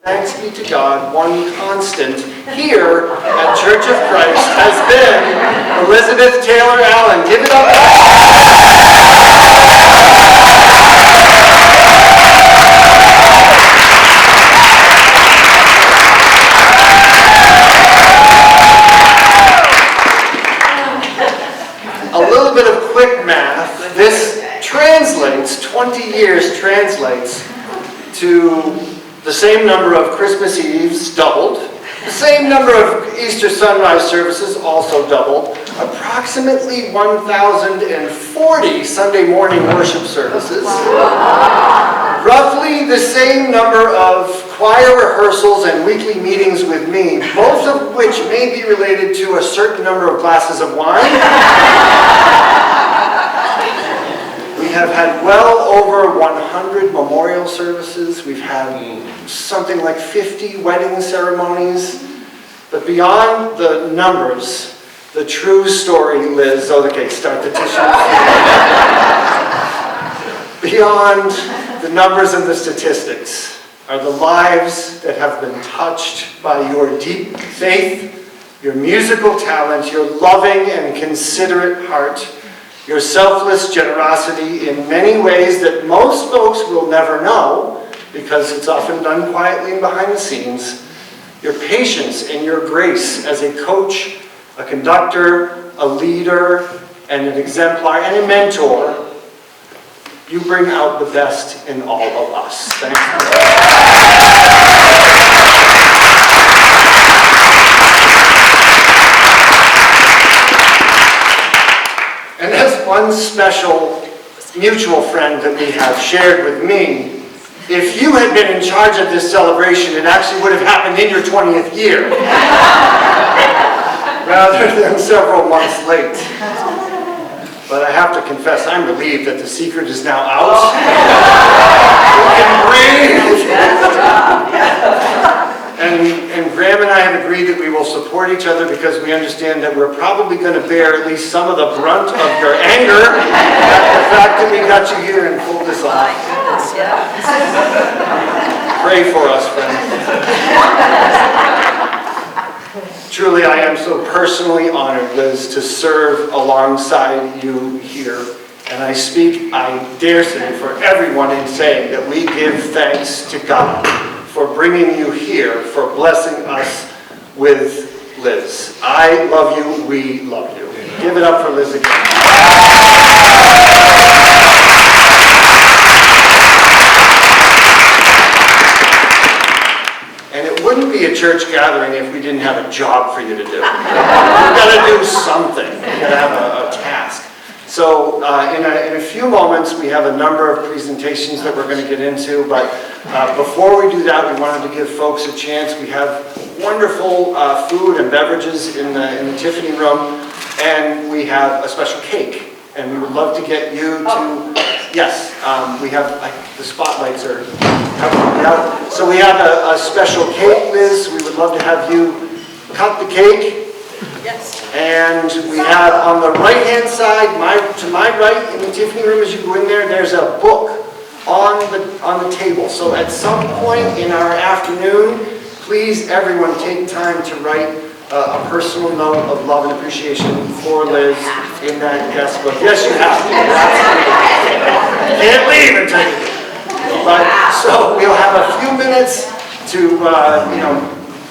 Thanks be to God, one constant here at Church of Christ has been Elizabeth Taylor Allyn. Give it up. A little bit of quick math. This translates, 20 years translates to the same number of Christmas Eves doubled, the same number of Easter sunrise services also doubled, approximately 1,040 Sunday morning worship services, roughly the same number of choir rehearsals and weekly meetings with me, both of which may be related to a certain number of glasses of wine. We have had well over 100 memorial services. We've had something like 50 wedding ceremonies. But beyond the numbers, the true story, Liz, okay, start the tissue. Beyond the numbers and the statistics are the lives that have been touched by your deep faith, your musical talent, your loving and considerate heart, your selfless generosity in many ways that most folks will never know because it's often done quietly and behind the scenes, your patience and your grace as a coach, a conductor, a leader, and an exemplar, and a mentor. You bring out the best in all of us. Thank you. And as one special mutual friend that we have shared with me, if you had been in charge of this celebration, it actually would have happened in your 20th year, rather than several months late. But I have to confess, I'm relieved that the secret is now out. You can breathe. And Graham and I have agreed that we will support each other because we understand that we're probably going to bear at least some of the brunt of your anger at the fact that we got you here and pulled this off. Pray for us, friends. Truly, I am so personally honored, Liz, to serve alongside you here. And I speak, I dare say, for everyone in saying that we give thanks to God for bringing you here, for blessing us with Liz. I love you, we love you. Give it up for Liz again. And it wouldn't be a church gathering if we didn't have a job for you to do. You've got to do something. You've got to have a task. So in a few moments, we have a number of presentations that we're going to get into, but before we do that, we wanted to give folks a chance. We have wonderful food and beverages in the Tiffany room, and we have a special cake, and we would love to get you to, yes, we have, the spotlights are out. So we have a special cake, Liz. We would love to have you cut the cake. Yes. And we have on the right-hand side, to my right in the Tiffany room as you go in there, there's a book on the table. So at some point in our afternoon, please everyone take time to write a personal note of love and appreciation for Liz in that guest book. Yes, you have to. You can't leave until you do. But so we'll have a few minutes to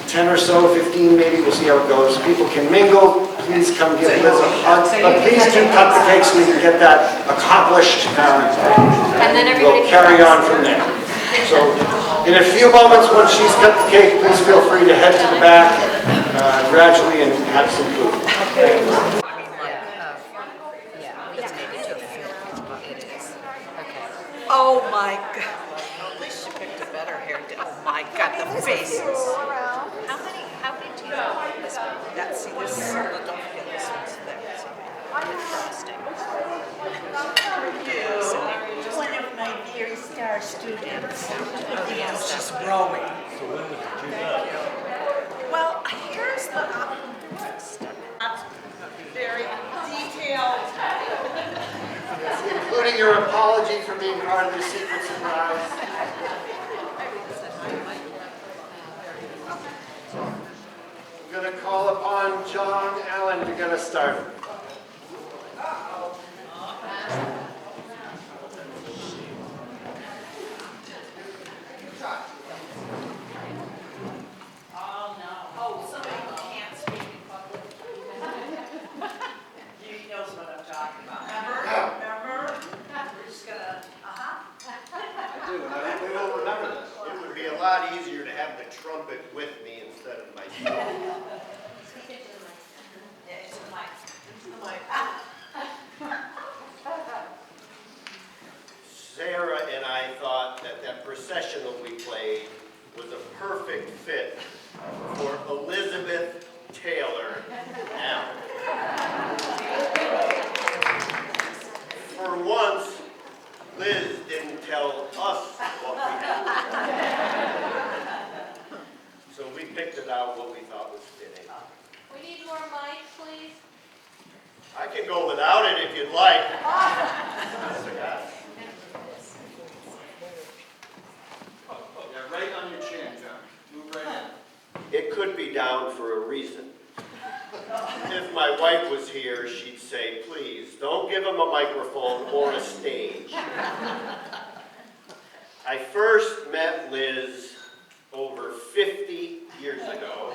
10 or so, 15 maybe, we'll see how it goes. People can mingle. Please come give Liz a hug. But please do cut the cake so we can get that accomplished. And then we'll carry on from there. So in a few moments, once she's cut the cake, please feel free to head to the back gradually and have some food. Oh my God. At least she picked a better hair. Oh my God, the faces. How many do you have? This one? That's, see, this, don't forget this one's thick. So frosting. One of my very star students. Oh, yes, she's growing. So when did you do that? Well, here's the very detailed. Including your apology for being part of the secret surprise. get us started. Oh, somebody who can't speak in public. He knows what I'm talking about. Remember? We're just gonna, I do, and I think we will remember this. It would be a lot easier to have the trumpet with me instead of myself. Yeah, it's a mic. It's the mic. Sarah and I thought that that processional we played was a perfect fit for Elizabeth Taylor Allyn. For once, Liz didn't tell us what we had. So we picked it out what we thought was fitting. We need more mic, please. I can go without it if you'd like. Honest to God. Yeah, right on your chin, John. Move right in. It could be down for a reason. If my wife was here, she'd say, please, don't give him a microphone or a stage. I first met Liz over 50 years ago.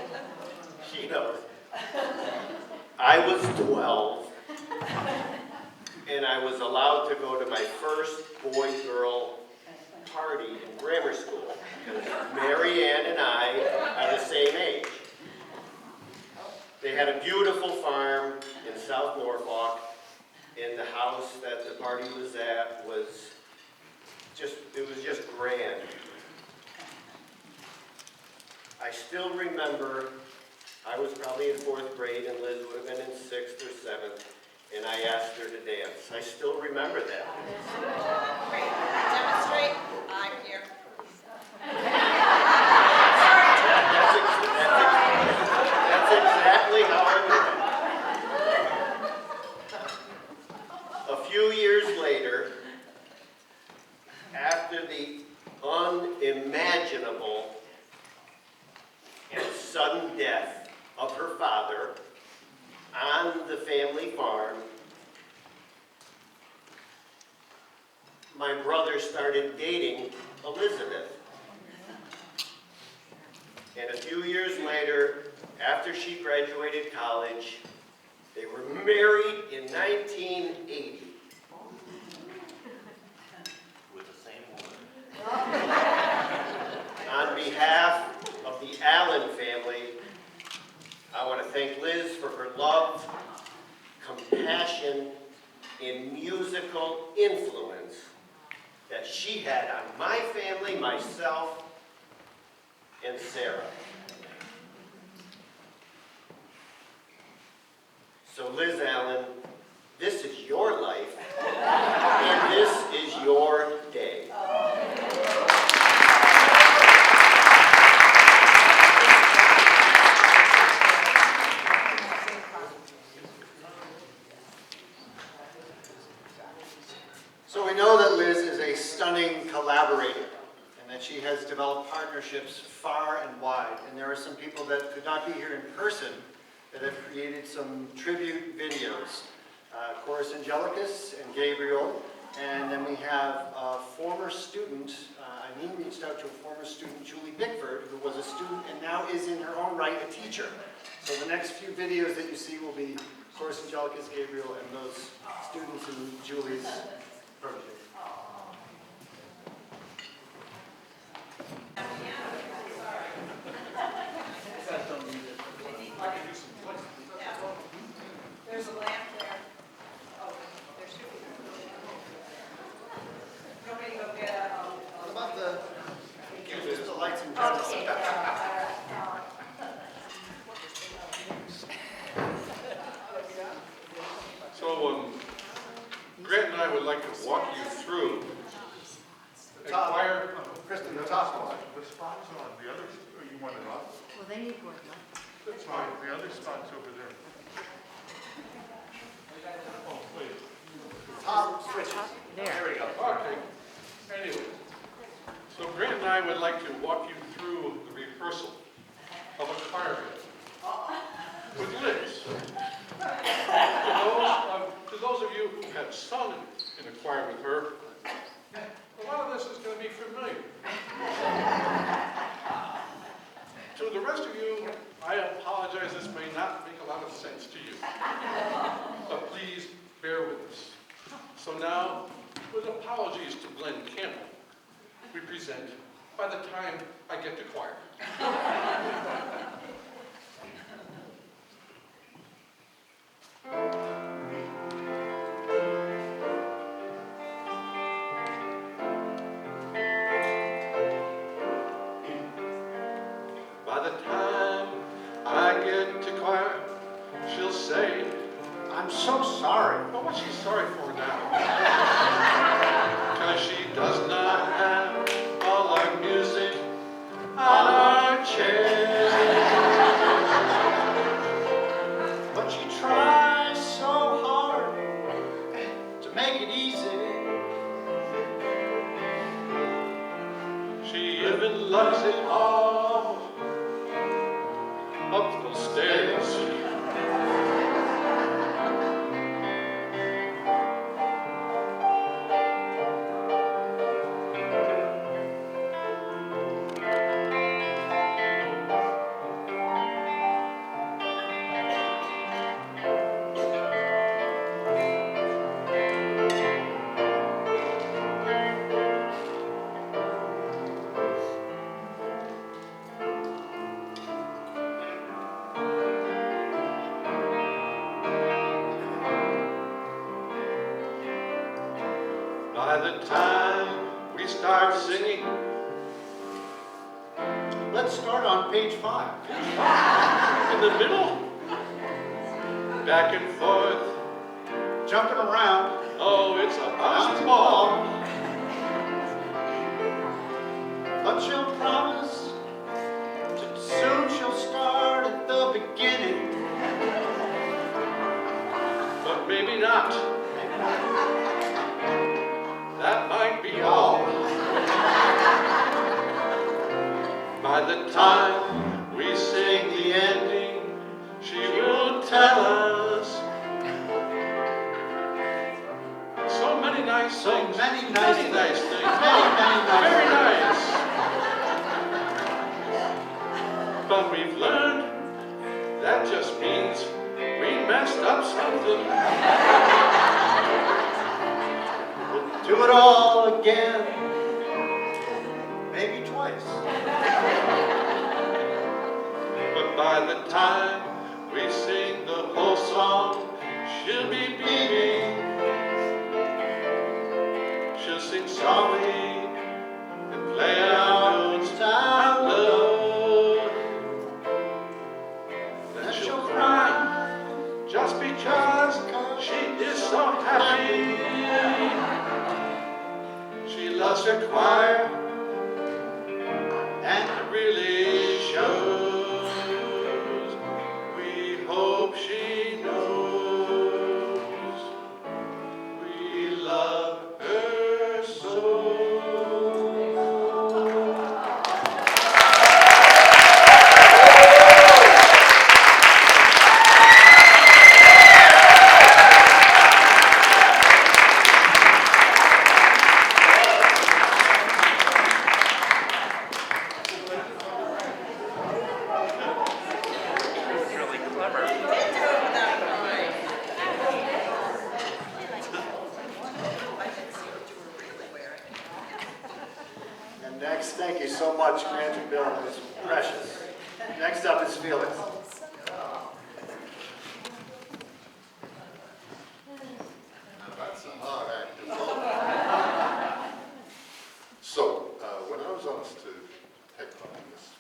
She knows. I was 12, and I was allowed to go to my first boy-girl party in grammar school, because Mary Ann and I are the same age. They had a beautiful farm in South Norfolk, and the house that the party was at was just grand. I still remember, I was probably in 4th grade and Liz would have been in 6th or 7th, and I asked her to dance. I still remember that. Great. Demonstrate. I'm here. That's exactly how I knew it. A few years later, after the unimaginable and sudden death of her father on the family farm, my brother started dating Elizabeth. And a few years later, after she graduated college, they were married in 1980. With the same woman. On behalf of the Allyn family, I want to thank Liz for her love, compassion, and musical influence that she had on my family, myself, and Sarah. So Liz Allyn, this is your life, and this is your day. So we know that Liz is a stunning collaborator and that she has developed partnerships far and wide. And there are some people that could not be here in person that have created some tribute videos. Chorus Angelicus and Gabriel. And then we have a former student, Eileen reached out to a former student, Julie Pickford, who was a student and now is in her own right a teacher. So the next few videos that you see will be Chorus Angelicus, Gabriel, and those students in Julie's project. There's a lamp there. Oh, there's two. Nobody go get a, What about the, just the lights and okay. So, Grant and I would like to walk you through The a top. choir. Kristen, the top one. The spot's on, the other, oh, you want it off? Well, they need more mic. That's fine, the other spot's over there. Oh, wait. Top switches. There. There we go. Okay. Anyway, so Grant and I would like to walk you through the rehearsal of a choir bit with Liz. sung in a choir with her, a lot of this is going to be familiar. To the rest of you, I apologize, this may not make a lot of sense to you. But please bear with us. So now, with apologies to Glenn Campbell, we present By the Time I Get to Choir. By the time I get to choir, she'll say, I'm so sorry. well, what's she sorry for now? Because she does not have all our music on our chairs. But she tries so hard to make it easy. She even loves it all up the stairs. By the time we start singing, Let's start on page 5. in the middle, back and forth, Jumping around. oh, it's a Bouncing bouncing ball. But she'll promise that soon she'll start at the beginning. But maybe not. That might be all. By the time we sing the ending, she will tell us so many nice So things. many nice Many nice things. things. Many nice Very things. nice. But we've learned that just means we messed up something. Do it all again. Maybe twice. But by the time we sing the whole song, she'll be beaming. She'll sing softly and play our notes out loud. Then she'll cry just because she is so happy. She loves her choir, and it really shows. We hope she knows we love her so. Really clever. And next, thank you so much, Grant and Bill, it was precious. Next up is Felix. That's a hard act to follow. So, when I was asked to take part in this,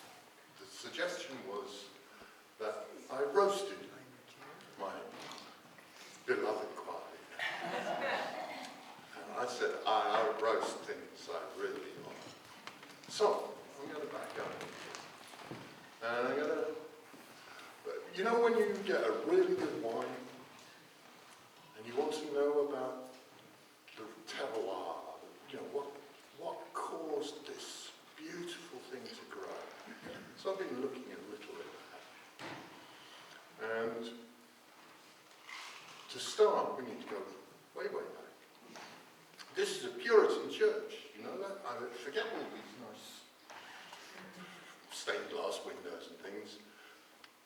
the suggestion was that I roasted my beloved choir. And I said, I roast things I really like. So, I'm going to back up. And I'm going to, you know when you get a really good wine, and you want to know about the terroir, you know, what caused this beautiful thing to grow. So I've been looking a little at that. And to start, we need to go way, way back. get all these nice stained glass windows and things.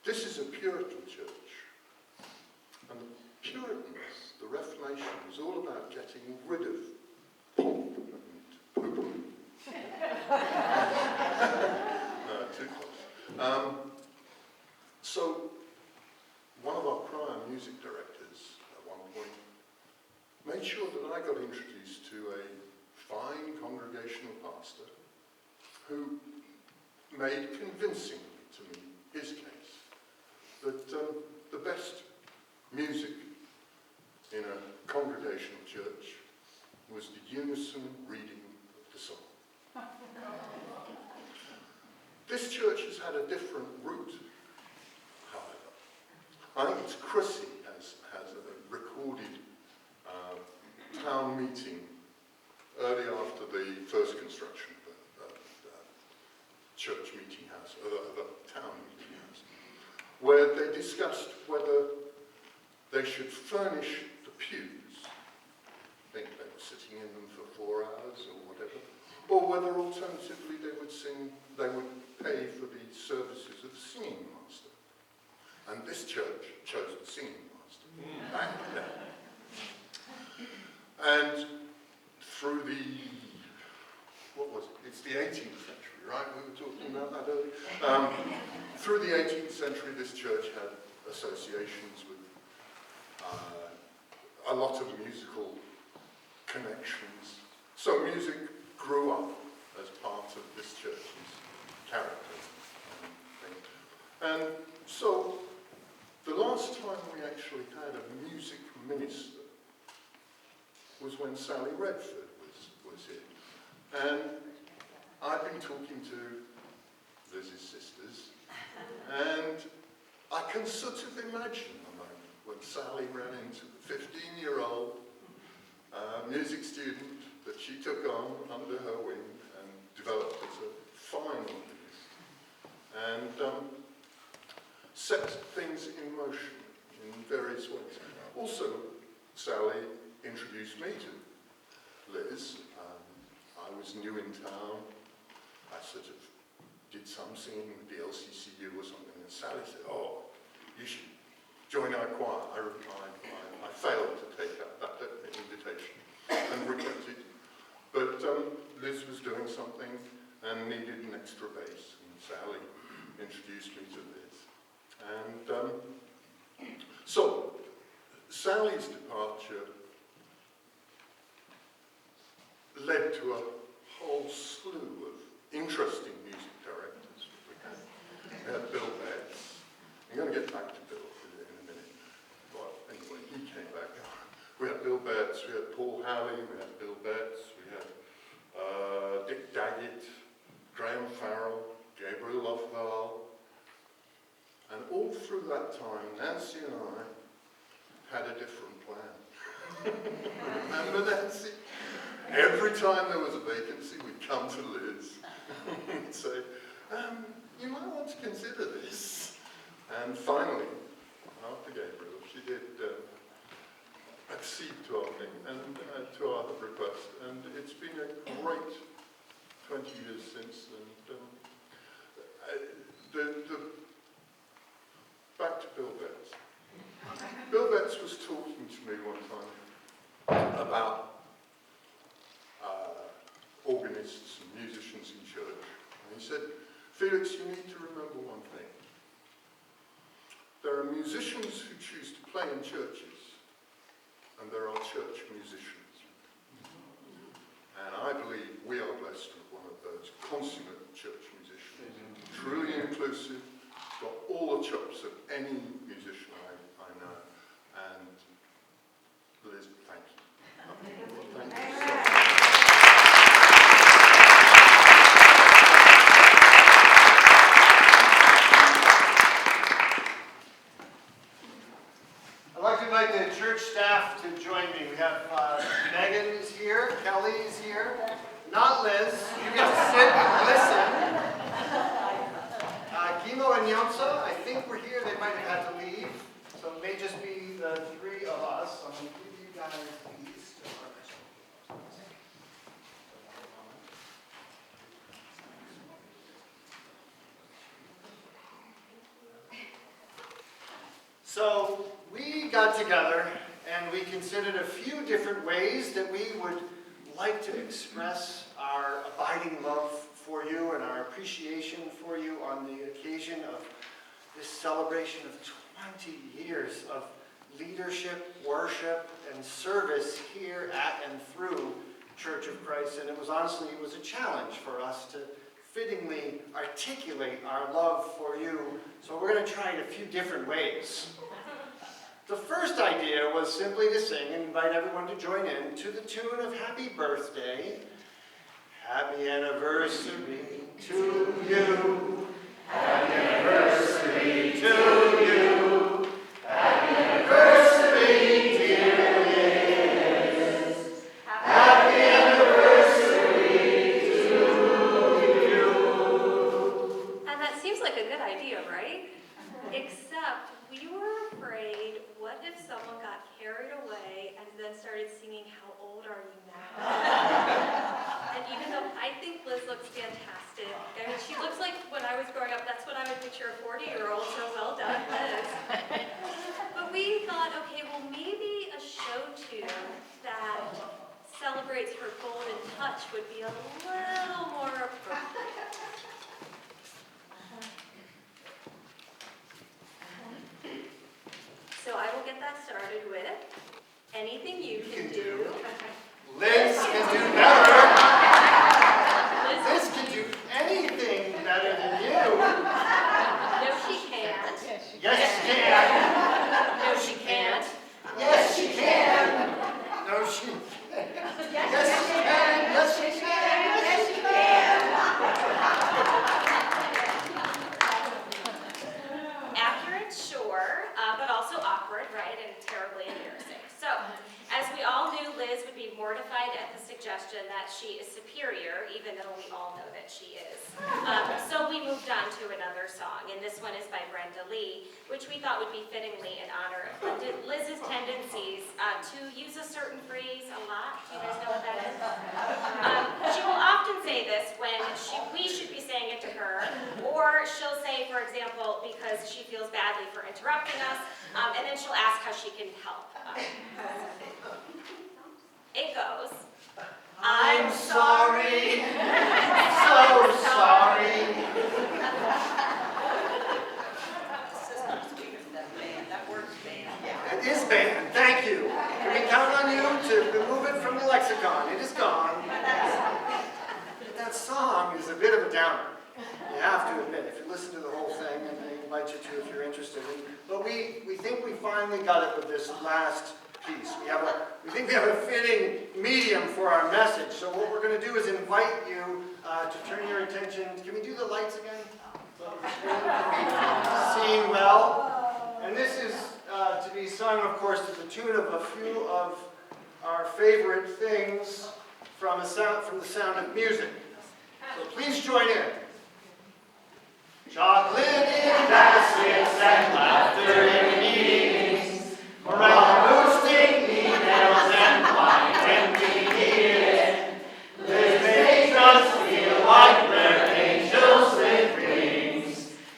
This is a Puritan church. And the Puritans, the Reformation, was all about getting rid of pomp and popery. Too close. So, one of our prior music directors at one point made sure that I got introduced to a fine congregational pastor who made convincingly to me his case that the best music in a congregational church was the unison reading of the psalm. This church has had a different route, however. I think it's Chrissy has a recorded town meeting early after the first construction of the church meeting house, or the town meeting house, where they discussed whether they should furnish the pews. I think they were sitting in them for 4 hours or whatever, or whether alternatively they would pay for the services of the singing master. And this church chose the singing master back then. And through it's the 18th century, right? We were talking about that earlier. Through the 18th century, this church had associations with a lot of musical connections. So music grew up as part of this church's character. And so the last time we actually had a music minister was when Sally Redford was here. And I've been talking to Liz's sisters, and I can sort of imagine the moment when Sally ran into the 15-year-old music student that she took on under her wing and developed as a fine organist, and set things in motion in various ways. Also, Sally introduced me to Liz. I was new in town. I sort of did some singing with the LCCU or something, and Sally said, "Oh, you should join our choir." I replied, I failed to take up that invitation and regretted. But Liz was doing something and needed an extra bass, and Sally introduced me to Liz. And so, Sally's departure led to a whole slew of interesting music directors. We had Bill Betts. I'm going to get back to Bill in a minute. But anyway, he came back. We had Bill Betts, we had Paul Halley, we had Bill Betts, we had Dick Daggett, Graham Farrell, Gabriel Lothval. And all through that time, Nancy and I had a different plan. Remember, Nancy? Every time there was a vacancy, we'd come to Liz and say, you might want to consider this. And finally, after Gabriel, she did accede to our thing and to our request. And it's been a great 20 years since. And back to Bill Betts. Bill Betts was talking to me one time about organists and musicians in church. And he said, "Felix, you need to remember one thing. There are musicians who choose to play in churches, and there are church musicians. And I believe we are blessed with one of those consummate church musicians, truly inclusive, got all the chops of any musician I know. And Liz, thank you. Thank you so much. I'd like to invite the church staff to join me. We have Megan is here, Kelly is here, not Liz. You get to sit and listen. Gimo and Yamsa, I think we're here. They might have had to leave. So So we got together and we considered a few different ways that we would like to express our abiding love for you and our appreciation for you on the occasion of this celebration of 20 years of leadership, worship, and service here at and through Church of Christ. And it was a challenge for us to fittingly articulate our love for you. So we're going to try it a few different ways. The first idea was simply to sing and invite everyone to join in to the tune of Happy Birthday. Happy anniversary to you. Happy anniversary to you. Happy anniversary, dear Liz. Happy anniversary to you. And that seems like a good idea, right? Except we were afraid, what if someone got carried away and then started singing How Old Are You Now? And even though I think Liz looks fantastic, and she looks like when I was growing up, that's what I would picture a 40-year-old, so well done, Liz. But we thought, okay, well maybe a show tune that celebrates her golden touch would be a little more appropriate. So I will get that started with Anything You Can Do. Liz can do better. Liz, Liz can do anything better than you. no, she can't. Yes, she can. No, she can't. Yes, she can. No, she can't. Yes, she can. Yes, she can. Yes, she can. Accurate, sure, but also awkward, right, and terribly embarrassing. So, as we all knew, Liz would be mortified at the suggestion that she is superior, even though we all know that she is. So we moved on to another song, and this one is by Brenda Lee, which we thought would be fittingly in honor of Liz's tendencies to use a certain phrase a lot. Do you guys know what that is? She will often say this when we should be saying it to her, or she'll say, for example, because she feels badly for interrupting us, and then she'll ask how she can help. It goes, I'm sorry. So sorry. That word's banned. It is banned. Thank you. Can we count on you to remove it from the lexicon? It is gone. That song is a bit of a downer. You have to admit, if you listen to the whole thing, and I invite you to if you're interested. But we think we finally got it with this last piece. We think we have a fitting medium for our message. So what we're going to do is invite you to turn your attention. Can we do the lights again? Seeing well. And this is to be sung, of course, to the tune of a few of our favorite things from the Sound of Music. So please join in. Chocolate in baskets and laughter in meetings, morale boosting emails and wine empty ears. This makes us feel like we're angels with wings.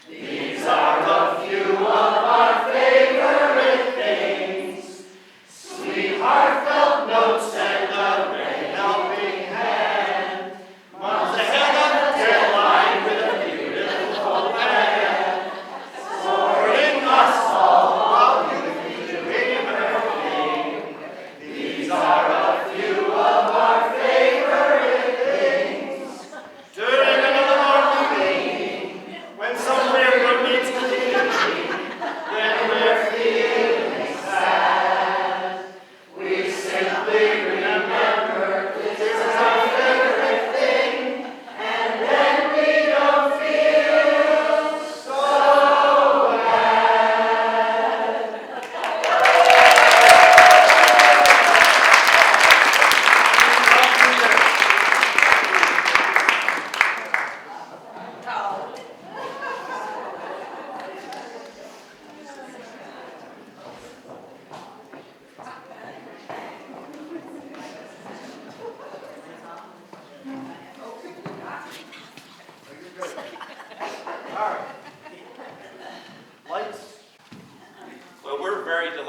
These are a few of our favorite things. Sweet heartfelt notes and a great helping hand. Months ahead of the deadline.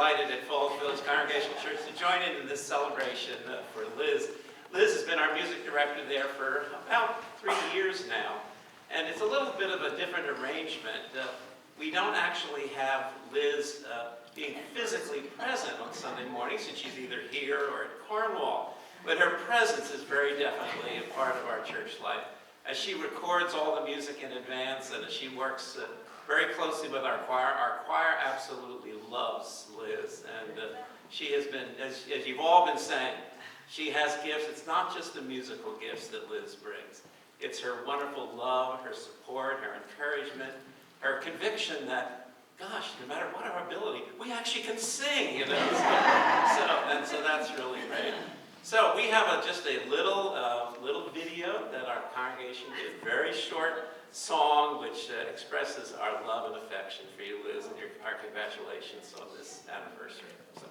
delighted at Falls Village Congregational Church to join in this celebration for Liz. Liz has been our music director there for about 3 years now, and it's a little bit of a different arrangement. We don't actually have Liz being physically present on Sunday mornings, since she's either here or at Cornwall, but her presence is very definitely a part of our church life. As she records all the music in advance and as she works very closely with our choir absolutely loves Liz. And she has been, as you've all been saying, she has gifts. It's not just the musical gifts that Liz brings. It's her wonderful love, her support, her encouragement, her conviction that, gosh, no matter what our ability, we actually can sing, you know. So that's really great. So we have just a little video that our congregation did, very short song which expresses our love and affection for you, Liz, and our congratulations on this anniversary. So.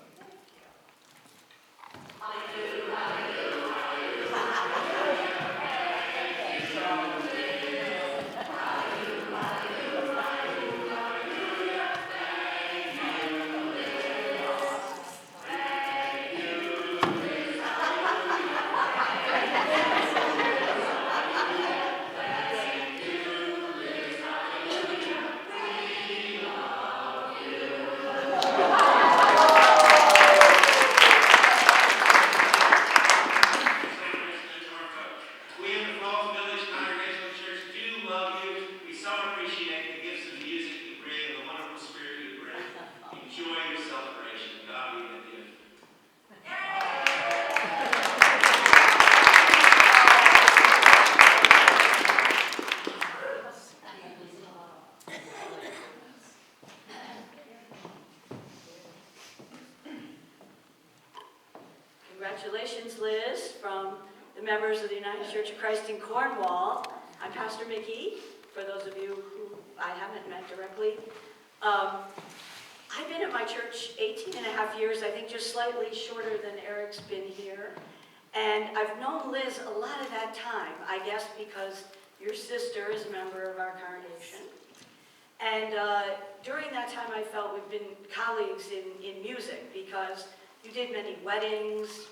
Congratulations, Liz, from the members of the United Church of Christ in Cornwall. I'm Pastor Mickey, for those of you who I haven't met directly. I've been at my church 18 and a half years, I think just slightly shorter than Eric's been here. And I've known Liz a lot of that time, I guess because your sister is a member of our congregation. And during that time I felt we've been colleagues in music because you did many weddings,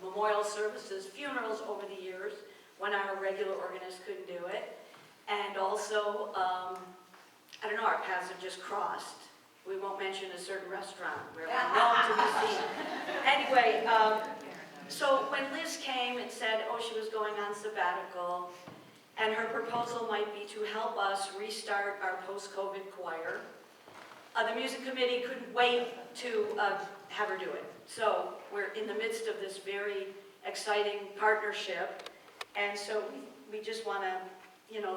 memorial services, funerals over the years when our regular organist couldn't do it. And also, I don't know, our paths have just crossed. We won't mention a certain restaurant where we're known to be seen. Anyway, so when Liz came and said, oh, she was going on sabbatical, and her proposal might be to help us restart our post-COVID choir, the music committee couldn't wait to have her do it. So we're in the midst of this very exciting partnership. And so we just want to,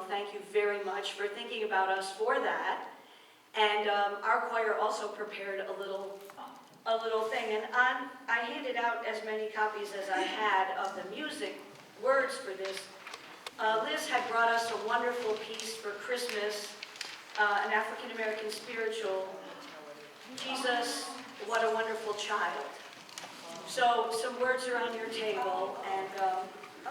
thank you very much for thinking about us for that. And our choir also prepared a little thing. And I handed out as many copies as I had of the music words for this. Liz had brought us a wonderful piece for Christmas, an African-American spiritual, Jesus, What a Wonderful Child. So some words are on your table, and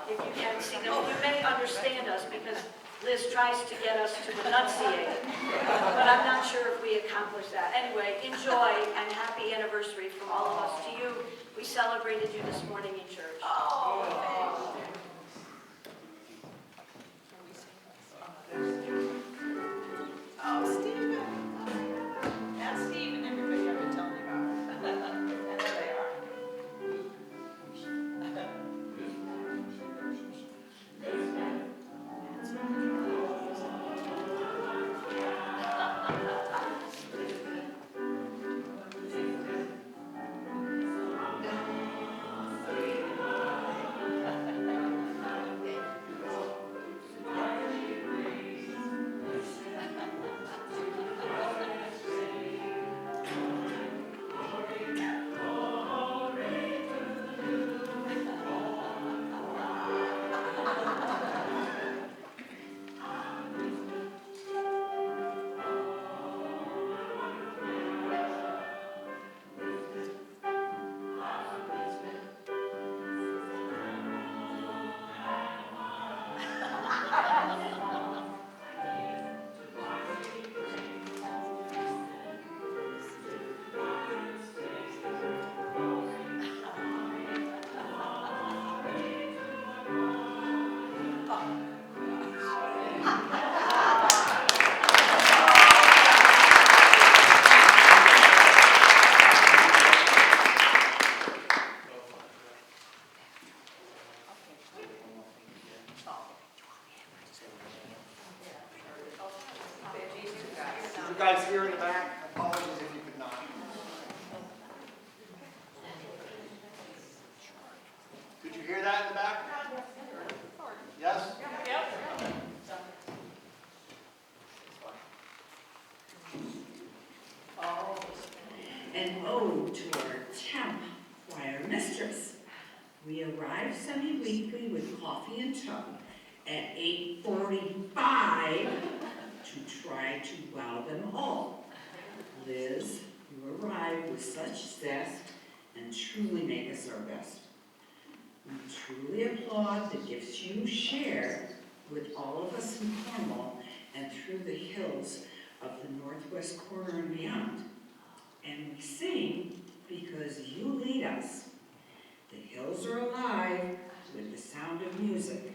if you can see them, you may understand us because Liz tries to get us to enunciate, but I'm not sure if we accomplish that. Anyway, enjoy and happy anniversary from all of us to you. We celebrated you this morning in church. Oh, Stephen. That's Stephen, everybody I've been telling you about. And there they are. you guys hear in the back? Apologies if you could not. Did you hear that in the back? Yes? An ode to our temp choir mistress. We arrive semi-weekly with coffee and tub at 8:45 to try to wow them all. Liz, you arrive with such zest and truly make us our best. We truly applaud the gifts you share with all of us in Cornwall and through the hills of the northwest corner and beyond. And we sing because you lead us. The hills are alive with the sound of music.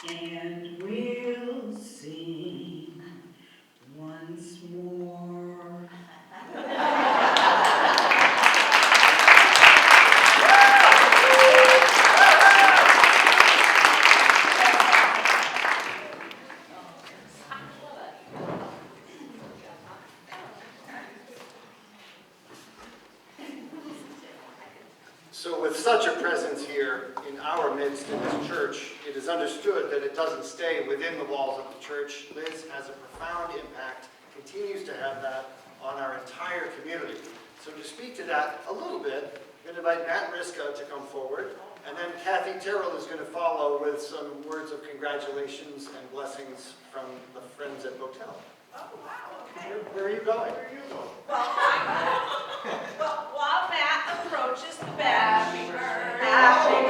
And we'll sing once more. So with such a presence here in our midst in this church, it is understood that it doesn't stay within the walls of the church. Liz has a profound impact, continues to have that on our entire community. So to speak to that a little bit, I'm going to invite Matt Riska to come forward, and then Kathy Terrell is going to follow with some words of congratulations and blessings from the friends at Botel. Oh, wow, okay. Where are you going? Well, while Matt approaches the bench. Happy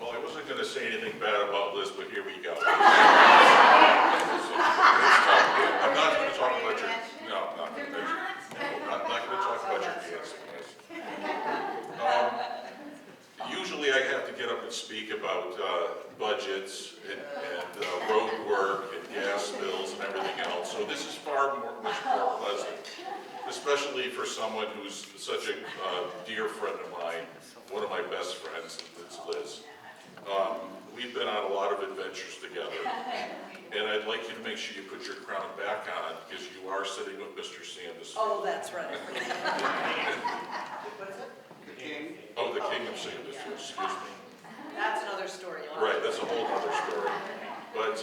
Well, I wasn't gonna say anything bad about Liz, but here we go. I'm not gonna talk about your, no, I'm not gonna mention, no, I'm not gonna talk about your dancing, yes. Usually I have to get up and speak about budgets and road work and gas bills and everything else, so this is much more pleasant, especially for someone who's such a dear friend of mine, one of my best friends, it's Liz. We've been on a lot of adventures together, and I'd like you to make sure you put your crown back on, because you are sitting with Mr. Sandus. Oh, that's right. The king. Oh, the King of Sandus, excuse me. That's another story. Right, that's a whole other story. But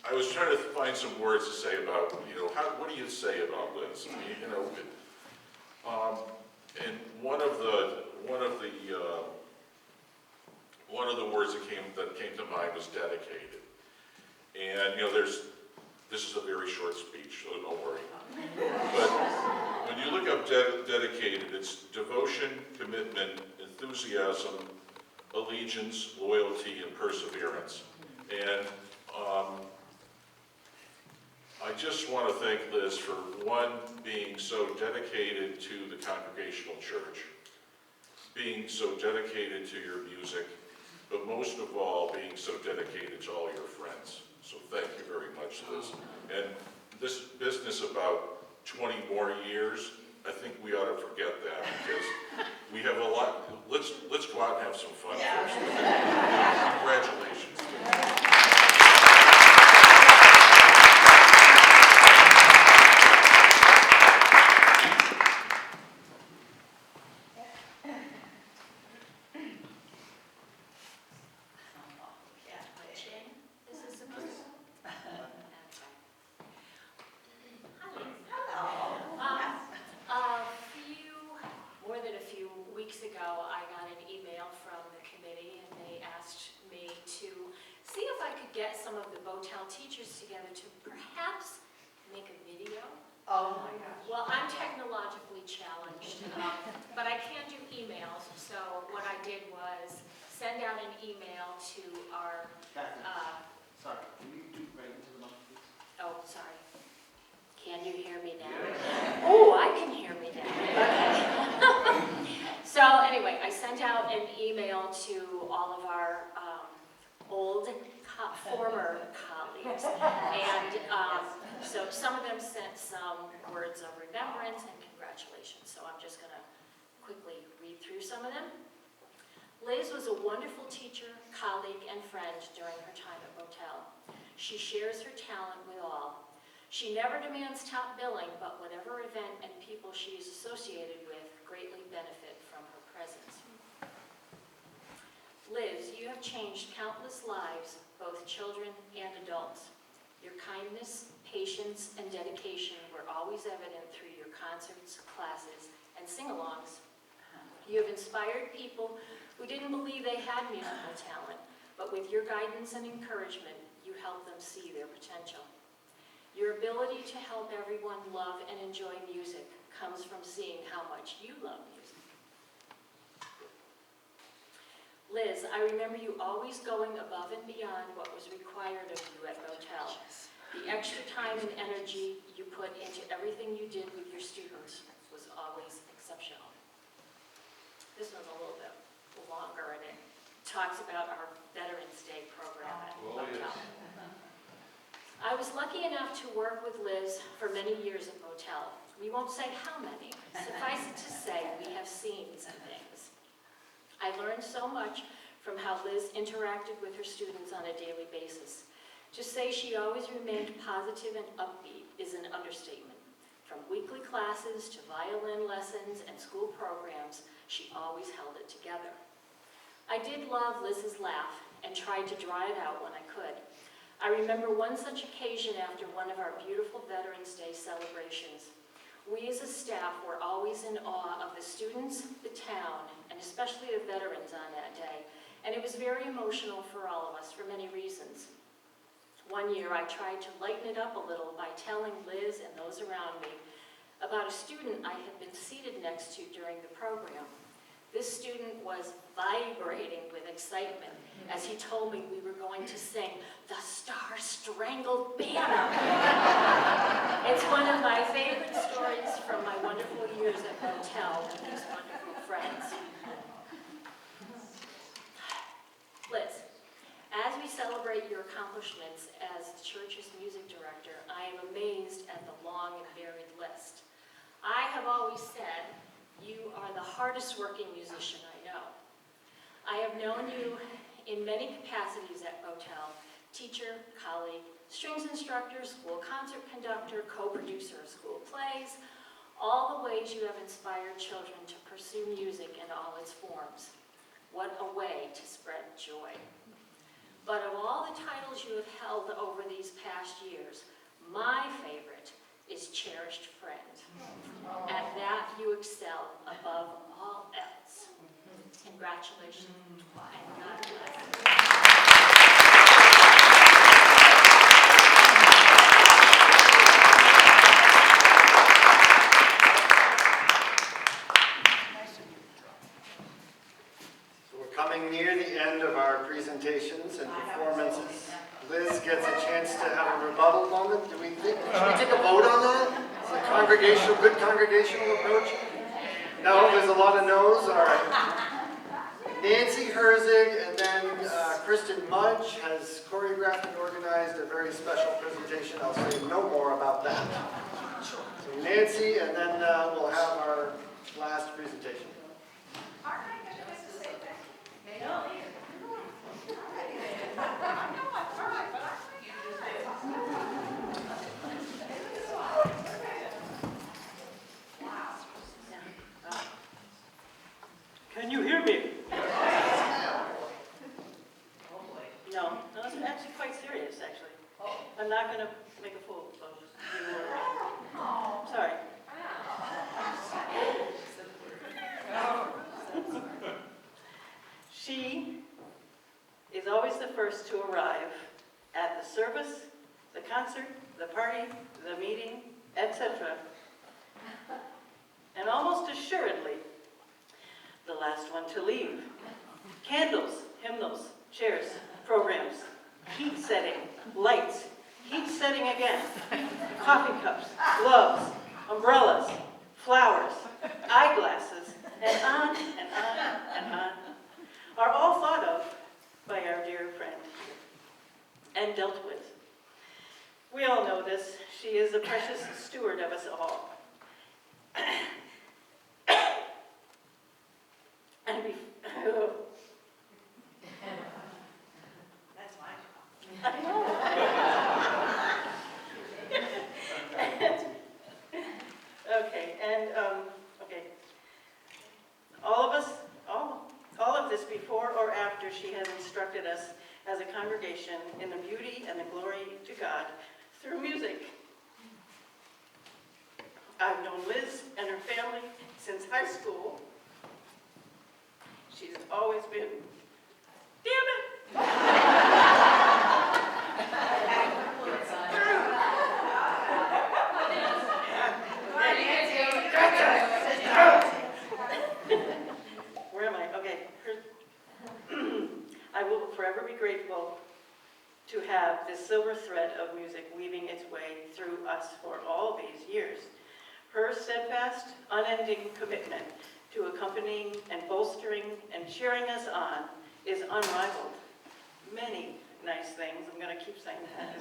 I was trying to find some words to say about, what do you say about Liz? I mean, and one of the words that came to mind was dedicated. And this is a very short speech, so don't worry. But when you look up dedicated, it's devotion, commitment, enthusiasm, allegiance, loyalty, and perseverance. And I just want to thank Liz for, one, being so dedicated to the Congregational Church, being so dedicated to your music, but most of all, being so dedicated to all your friends. So thank you very much, Liz. And this business about 20 more years, I think we ought to forget that, because we have a lot. Let's go out and have some fun first. Congratulations. Get some of the Botel teachers together to perhaps make a video. Oh my gosh. Well, I'm technologically challenged, but I can do emails. So what I did was send out an email to our. Sorry, can you do right into the mic, please? Oh, sorry. Can you hear me now? Oh, I can hear me now. Okay. some of them sent some words of remembrance and congratulations, so I'm just going to quickly read through some of them. Liz was a wonderful teacher, colleague, and friend during her time at Botel. She shares her talent with all. She never demands top billing, but whatever event and people she is associated with greatly benefit from her presence. Liz, you have changed countless lives, both children and adults. Your kindness, patience, and dedication were always evident through your concerts, classes, and sing-alongs. You have inspired people who didn't believe they had musical talent, but with your guidance and encouragement, you helped them see their potential. Your ability to help everyone love and enjoy music comes from seeing how much you love music. Liz, I remember you always going above and beyond what was required of you at Botel. The extra time and energy you put into everything you did with your students was always exceptional. This one's a little bit longer, and it talks about our Veterans Day program at Botel. I was lucky enough to work with Liz for many years at Botel. We won't say how many. Suffice it to say, we have seen some things. I learned so much from how Liz interacted with her students on a daily basis. To say she always remained positive and upbeat is an understatement. From weekly classes to violin lessons and school programs, she always held it together. I did love Liz's laugh and tried to draw it out when I could. I remember one such occasion after one of our beautiful Veterans Day celebrations. We as a staff were always in awe of the students, the town, and especially the veterans on that day, and it was very emotional for all of us for many reasons. One year I tried to lighten it up a little by telling Liz and those around me about a student I had been seated next to during the program. This student was vibrating with excitement as he told me we were going to sing the Star-Spangled Banner. It's one of my favorite stories from my wonderful years at Botel with these wonderful friends. Liz, as we celebrate your accomplishments as the church's music director, I am amazed at the long and varied list. I have always said you are the hardest working musician I know. I have known you in many capacities at Botel: teacher, colleague, strings instructor, school concert conductor, co-producer of school plays, all the ways you have inspired children to pursue music in all its forms. What a way to spread joy. But of all the titles you have held over these past years, my favorite is cherished friend. At that you excel above all else. Congratulations, and God bless. So we're coming near the end of our presentations and performances. Liz gets a chance to have a rebuttal moment. Should we take a vote on that? Is it good congregational approach? No, there's a lot of no's. All right. Nancy Herzig and then Kristen Mudge has choreographed and organized a very special presentation. I'll say no more about that. So Nancy, and then we'll have our last presentation. Can you hear me? No, it's actually quite serious, actually. I'm not going to make a fool of you. Sorry. She is always the first to arrive at the service, the concert, the party, the meeting, etc. And almost assuredly, the last one to leave. Candles, hymnals, chairs, programs, heat setting, lights, heat setting again, coffee cups, gloves, umbrellas, flowers, eyeglasses, and on and on and on, are all thought of by our dear friend and dealt with. We all know this. She is a precious steward of us all. And That's mine. I know. Okay, and, okay. All of this before or after she has instructed us as a congregation in the beauty and the glory to God through music. I've known Liz and her family since high school. She's always been, damn it! Where am I? Okay. I will forever be grateful to have this silver thread of music weaving its way through us for all these years. Her steadfast, unending commitment to accompanying and bolstering and cheering us on is unrivaled. Many nice things. I'm going to keep saying that.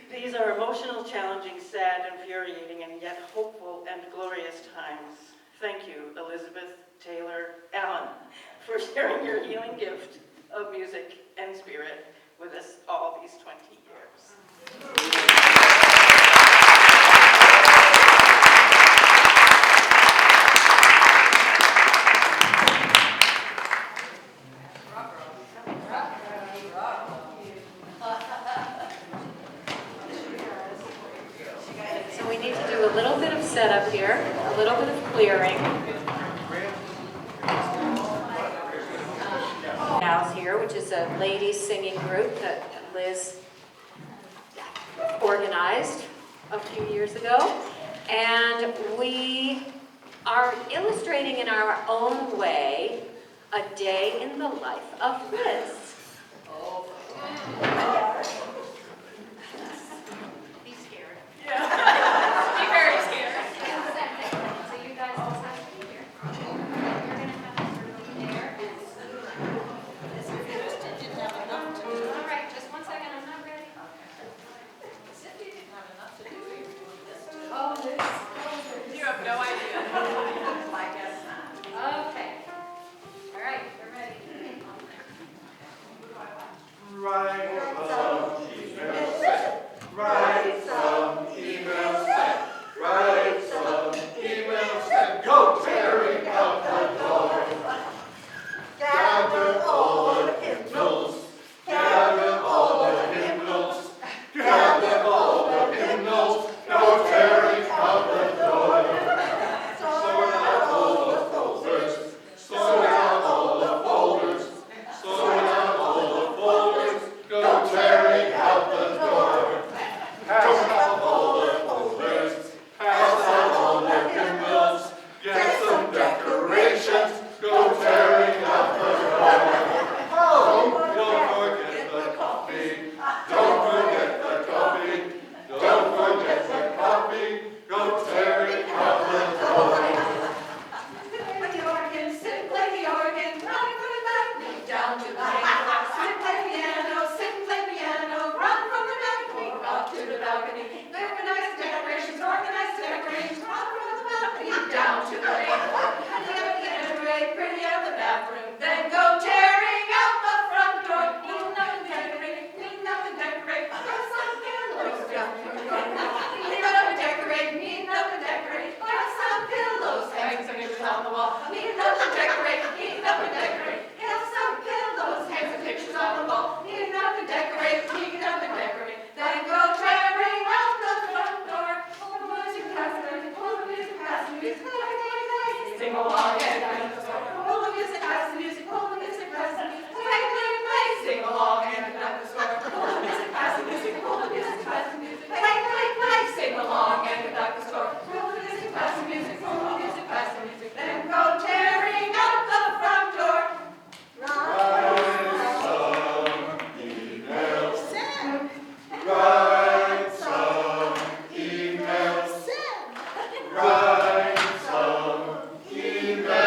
These are emotional, challenging, sad, infuriating, and yet hopeful and glorious times. Thank you, Elizabeth Taylor Allyn, for sharing your healing gift of music and spirit with us all these 20 years. So we need to do a little bit of setup here, a little bit of clearing. Gals here, which is a ladies singing group that Liz organized a few years ago. And we are illustrating in our own way a day in the life of Liz. Be scared. Be very scared. So you guys decide to be here. You're going to have to sort of be there and all right, just 1 second, I'm not ready. Oh, Liz. You have no idea. I guess not. Okay. All right, we're ready. Write some email sent. Write some email sent. Write some email sent. Go tearing out the door. Gather all the hymnals. Gather all the hymnals. Gather all the hymnals. Go tearing out the door. Sort out all the folders. Sort out all the folders. Sort out all the folders. Go tearing out the door. Pass out all the folders. Pass out all the hymnals. Get some decorations. Go tearing out the door. Oh, don't forget the coffee. Don't forget the coffee. Don't forget the coffee. Go tearing out the door. Play the organ, sit, play the organ, run from the back, move down to the piano. Sit, play piano, sit, play piano, run from the back, move up to the balcony. Organize decorations, run from the balcony, down to the main floor. Pretty up the entry, pretty up the bathroom, then go tearing out the front door. Clean up and decorate, clean up and decorate, put some pillows down to the front door. Clean up and decorate, clean up and decorate, put some pillows, hang some pictures on the wall. Clean up and decorate, clean up and decorate, have some pillows, hang some pictures on the wall. Clean up and decorate, clean up and decorate, then go tearing out the front door. Pull the music past the music, pull the music past the music, sing along and down the store. Pull the music past the music, pull the music past the music, play, sing along and down the store. Pull the music past the music, pull the music past the music, play, sing along and conduct the store. Pull the music past the music, pull the music past the music, then go tearing out the front door. Write some email sent. Write some email sent. Write some email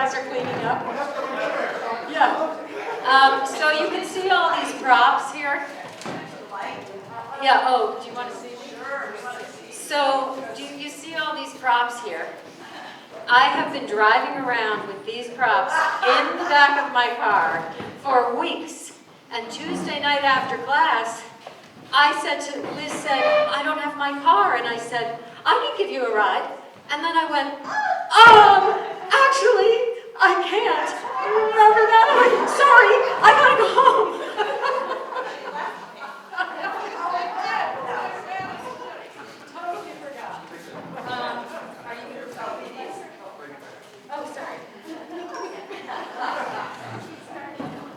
guys are cleaning up. Yeah. So you can see all these props here. Yeah, oh, do you want to see? So, do you see all these props here? I have been driving around with these props in the back of my car for weeks. And Tuesday night after class, Liz said, I don't have my car. And I said, I can give you a ride. And then I went, actually, I can't. Remember that? Sorry, I gotta go home. Totally forgot. Are you going to tell me these? Oh, sorry.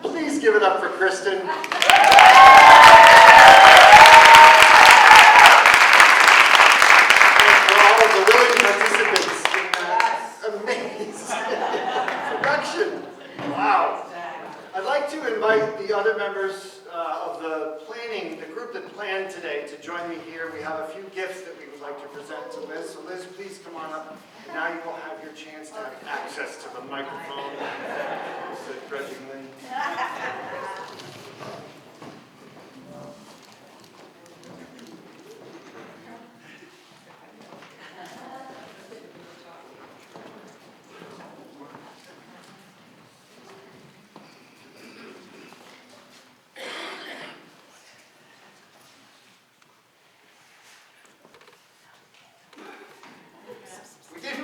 Please give it up for Kristen. The other members of the group that planned today to join me here. We have a few gifts that we would like to present to Liz. So Liz, please come on up. And now you will have your chance to have access to the microphone. Grudgingly.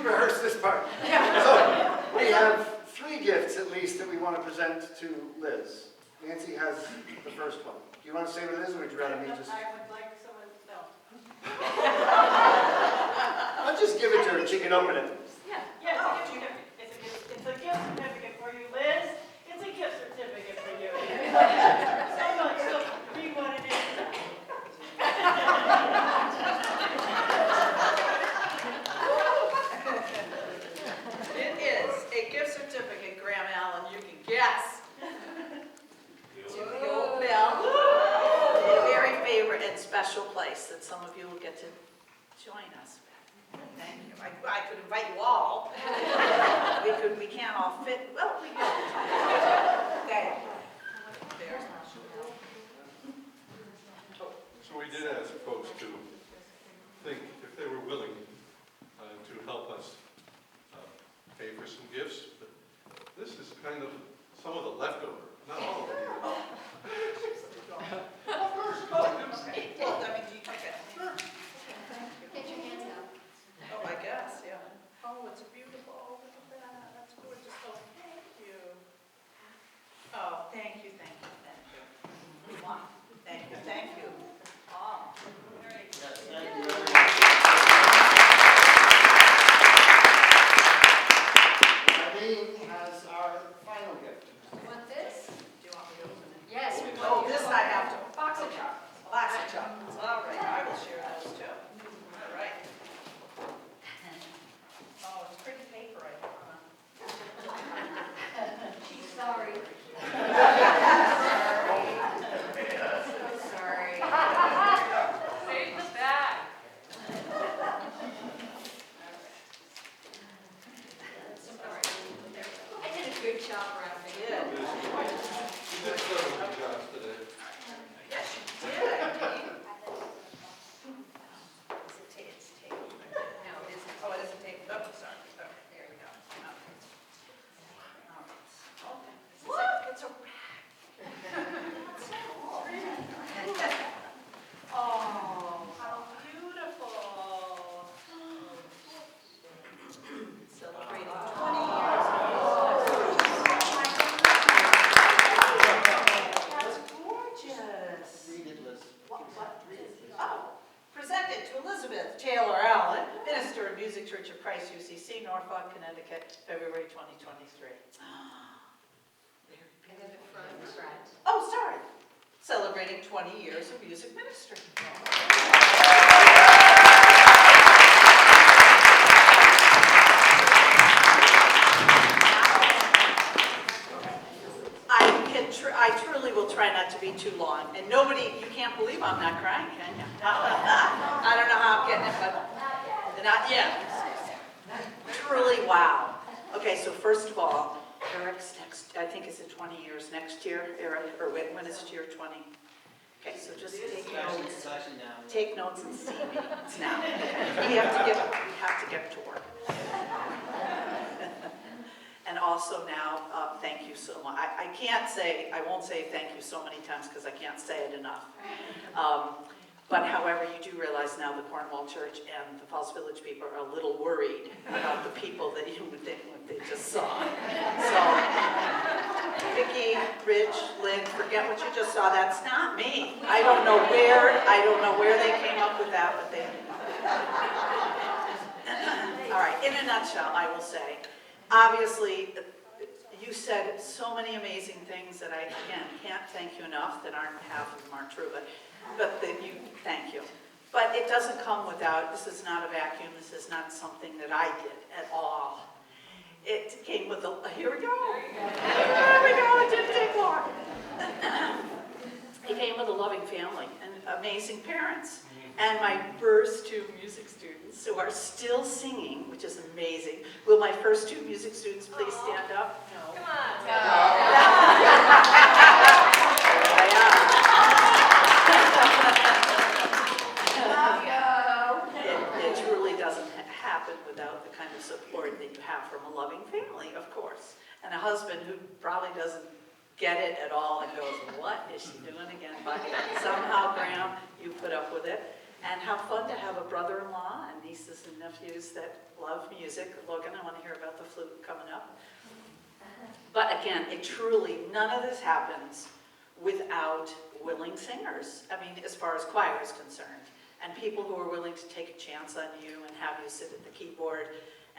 Rehearse this part. So we have 3 gifts at least that we want to present to Liz. Nancy has the first one. Do you want to say what it is, or would you rather me just? I would like someone to know. I'll just give it to her and she can open it. Yeah, it's a gift certificate for you, Liz. It's a gift certificate for you. So read what it is. It is a gift certificate, Graham Allyn, you can guess. To the old bell. A very favorite and special place that some of you will get to join us with. Thank you. I could invite you all. We can't all fit. Well, we can. Thank you. There's my So we did ask folks to think if they were willing to help us pay for some gifts, but this is kind of some of the leftover, not all of it. Of course. Well, I mean, do you take it? Sure. Get your hands up. Oh, I guess, yeah. Oh, it's beautiful. Oh, look at that. That's gorgeous. Oh, thank you. Oh, thank you, thank you, thank you. Mwah. Thank you, thank you. Oh, very good. Yes, thank you. Nadine has our final gift. You want this? Do you want me to open it? Yes, we Oh, want this I have to. box of chocolates. Box of chocolates. All right, I will share those too. All right. Oh, it's pretty paper, I think. Sorry. Sorry. Save the bag. I did a good job wrapping it. Good. You did so good jobs today. Yes, you did. It's tape. No, it isn't. Oh, it isn't tape. Oh, sorry. Oh, there you go. Okay. It's a rag. Oh, how beautiful. Celebrating 20 years. That's gorgeous. Read it, Liz. What? Oh, presented to Elizabeth Taylor Allyn, minister of Music Church of Christ, UCC, Norfolk, Connecticut, February 2023. And then the front. Oh, sorry. Celebrating 20 years of music ministry. I truly will try not to be too long. And nobody, you can't believe I'm not crying, can you? I don't know how I'm getting it, but not yet. Truly, wow. Okay, so first of all, Eric's next, I think it's in 20 years next year, Eric, or when is it year 20? Okay, so just take notes. Take notes and see me. It's now. Okay. We have to get to work. And also now, thank you so much. I won't say thank you so many times because I can't say it enough. But however, you do realize now the Cornwall Church and the Falls Village people are a little worried about the people that they just saw. So, Vicki, Rich, Lynn, forget what you just saw. That's not me. I don't know where they came up with that, but they. All right. In a nutshell, I will say, obviously, you said so many amazing things that I again can't thank you enough. That aren't half of them aren't true, but thank you. But it doesn't come without. This is not a vacuum. This is not something that I did at all. It came with a, here we go. There we go, it didn't take long. It came with a loving family and amazing parents. And my first two music students who are still singing, which is amazing. Will my first two music students please stand up? No. Come on. It truly doesn't happen without the kind of support that you have from a loving family, of course. And a husband who probably doesn't get it at all and goes, what is she doing again? But somehow, Graham, you put up with it. And how fun to have a brother-in-law and nieces and nephews that love music. Logan, I want to hear about the flute coming up. But again, none of this happens without willing singers. I mean, as far as choir is concerned. And people who are willing to take a chance on you and have you sit at the keyboard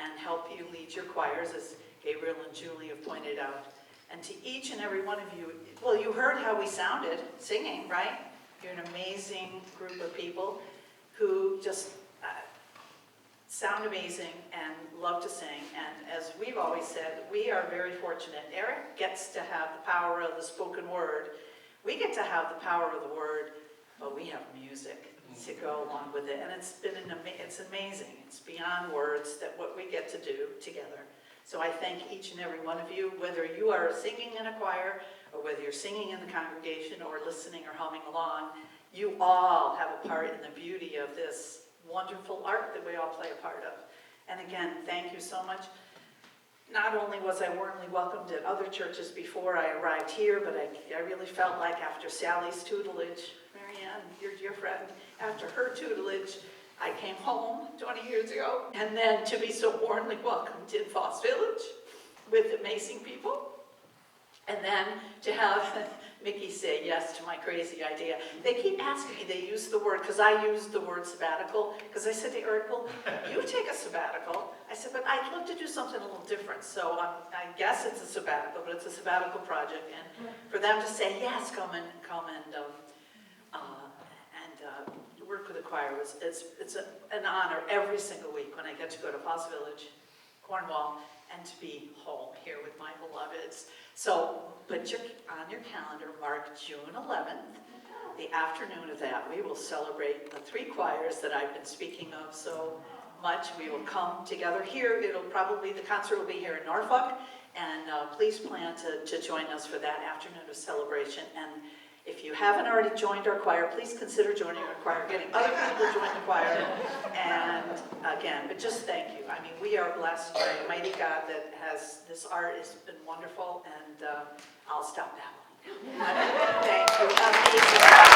and help you lead your choirs, as Gabriel and Julie have pointed out. And to each and every one of you, well, you heard how we sounded singing, right? You're an amazing group of people who just sound amazing and love to sing. And as we've always said, we are very fortunate. Eric gets to have the power of the spoken word. We get to have the power of the word, but we have music to go along with it. And it's amazing. It's beyond words that what we get to do together. So I thank each and every one of you, whether you are singing in a choir or whether you're singing in the congregation or listening or humming along, you all have a part in the beauty of this wonderful art that we all play a part of. And again, thank you so much. Not only was I warmly welcomed at other churches before I arrived here, but I really felt like after Sally's tutelage, Marianne, your dear friend, after her tutelage, I came home 20 years ago, and then to be so warmly welcomed in Falls Village with amazing people, and then to have Mickey say yes to my crazy idea. They keep asking me, they use the word, because I used the word sabbatical, because I said to Eric, well, you take a sabbatical. I said, but I'd love to do something a little different, so I guess it's a sabbatical, but it's a sabbatical project, and for them to say, yes, come and work with the choir, it's an honor every single week when I get to go to Falls Village, Cornwall, and to be home here with my beloveds. So put on your calendar, mark June 11th, the afternoon of that, we will celebrate the three choirs that I've been speaking of so much. We will come together here. The concert will be here in Norfolk, and please plan to join us for that afternoon of celebration. And if you haven't already joined our choir, please consider joining our choir, getting other people to join the choir, and again, but just thank you. I mean, we are blessed by a mighty God that has, this art has been wonderful, and I'll stop babbling. Thank you. Amazing.